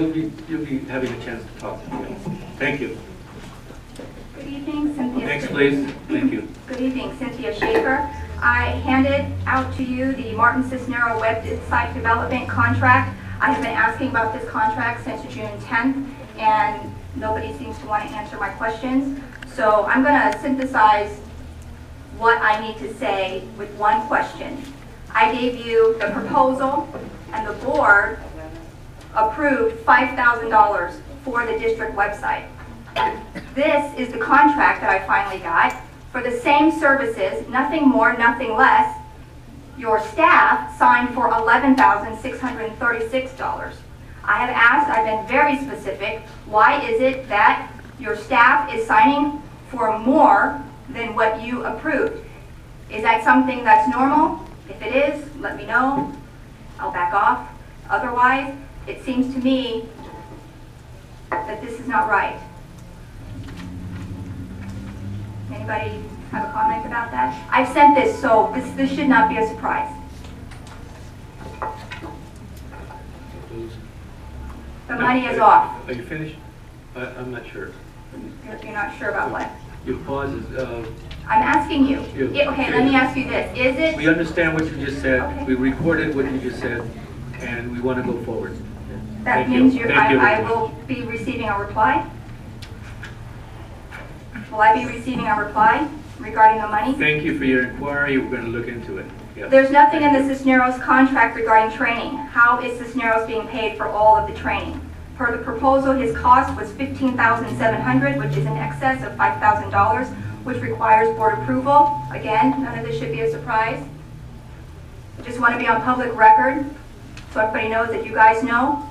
You'll be having a chance to talk. Thank you. Good evening, Cynthia. Next, please. Thank you. Good evening, Cynthia Shaffer. I handed out to you the Martin Cisnero website development contract. I have been asking about this contract since June 10th, and nobody seems to want to answer my questions. So I'm going to synthesize what I need to say with one question. I gave you the proposal, and the board approved $5,000 for the district website. This is the contract that I finally got for the same services, nothing more, nothing less. Your staff signed for $11,636. I have asked, I've been very specific, why is it that your staff is signing for more than what you approved? Is that something that's normal? If it is, let me know. I'll back off. Otherwise, it seems to me that this is not right. Anybody have a comment about that? I've sent this, so this should not be a surprise. The money is off. Are you finished? I'm not sure. You're not sure about what? Your pause is... I'm asking you. Okay, let me ask you this. Is it... We understand what you just said. Okay. We recorded what you just said, and we want to go forward. That means I will be receiving a reply? Will I be receiving a reply regarding the money? Thank you for your inquiry. We're going to look into it. Yes. There's nothing in the Cisneros contract regarding training. How is Cisneros being paid for all of the training? Per the proposal, his cost was $15,700, which is in excess of $5,000, which requires board approval. Again, none of this should be a surprise. I just want to be on public record so everybody knows that you guys know.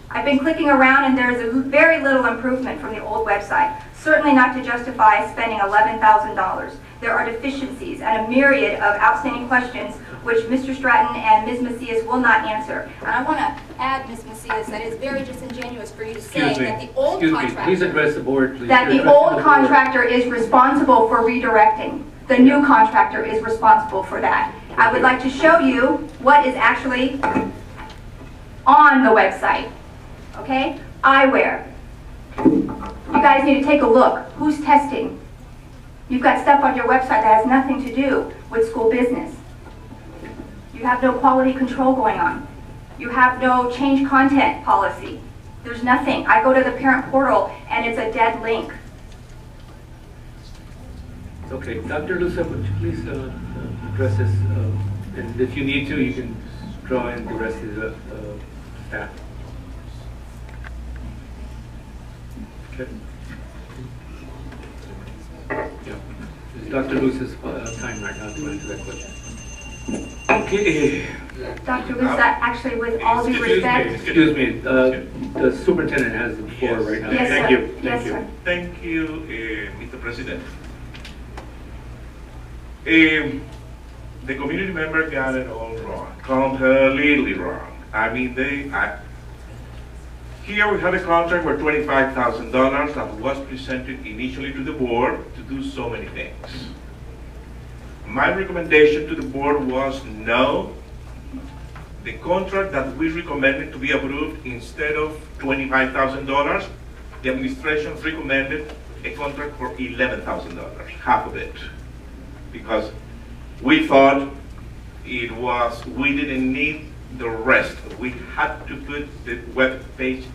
I've been clicking around and there's very little improvement from the old website. Certainly not to justify spending $11,000. There are deficiencies and a myriad of outstanding questions which Mr. Stratton and Ms. Macias will not answer. And I want to add, Ms. Macias, that it's very disingenuous for you to say that the old contractor... Please address the board, please. That the old contractor is responsible for redirecting. The new contractor is responsible for that. I would like to show you what is actually on the website. Okay? Eyewear. You guys need to take a look. Who's testing? You've got stuff on your website that has nothing to do with school business. You have no quality control going on. You have no change content policy. There's nothing. I go to the parent portal and it's a dead link. Okay, Dr. Lusa, would you please address this? And if you need to, you can draw in the rest of the staff. Okay. Yeah. It's Dr. Lusa's time right now to answer that question. Okay. Dr. Lusa, actually, with all due respect... Excuse me. The superintendent has the floor right now. Yes, Thank sir. you. Yes, sir. Thank you, Mr. President. The community member got it all wrong, completely wrong. I mean, here we have a contract for $25,000 that was presented initially to the board to do so many things. My recommendation to the board was no. The contract that we recommended to be approved, instead of $25,000, the administration recommended a contract for $11,000, half of it. Because we thought we didn't need the rest. We had to put the web page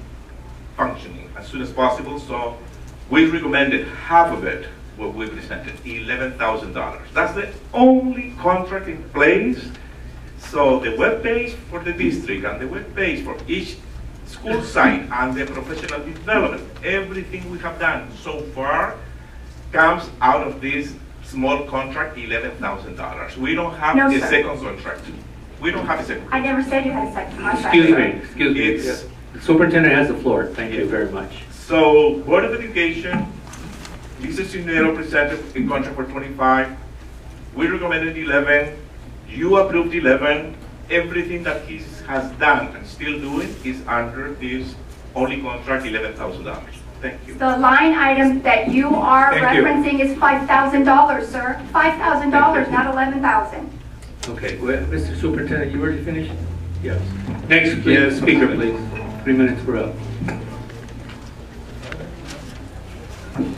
functioning as soon as possible, so we recommended half of it, what we presented, $11,000. That's the only contract in place. So the web page for the district and the web page for each school site and the professional development, everything we have done so far comes out of this small contract, $11,000. We don't have a second contract. We don't have a second contract. I never said you had a second contract. Excuse me. The superintendent has the floor. Thank you very much. So, Board of Education, Lisa Cisnero presented a contract for 25. We recommended 11. You approved 11. Everything that he has done and still doing is under this only contract, $11,000. Thank you. The line item that you are referencing is $5,000, sir. $5,000, not $11,000. Okay, well, Mr. Superintendent, you already finished? Yes. Next speaker, please. 3 minutes per up.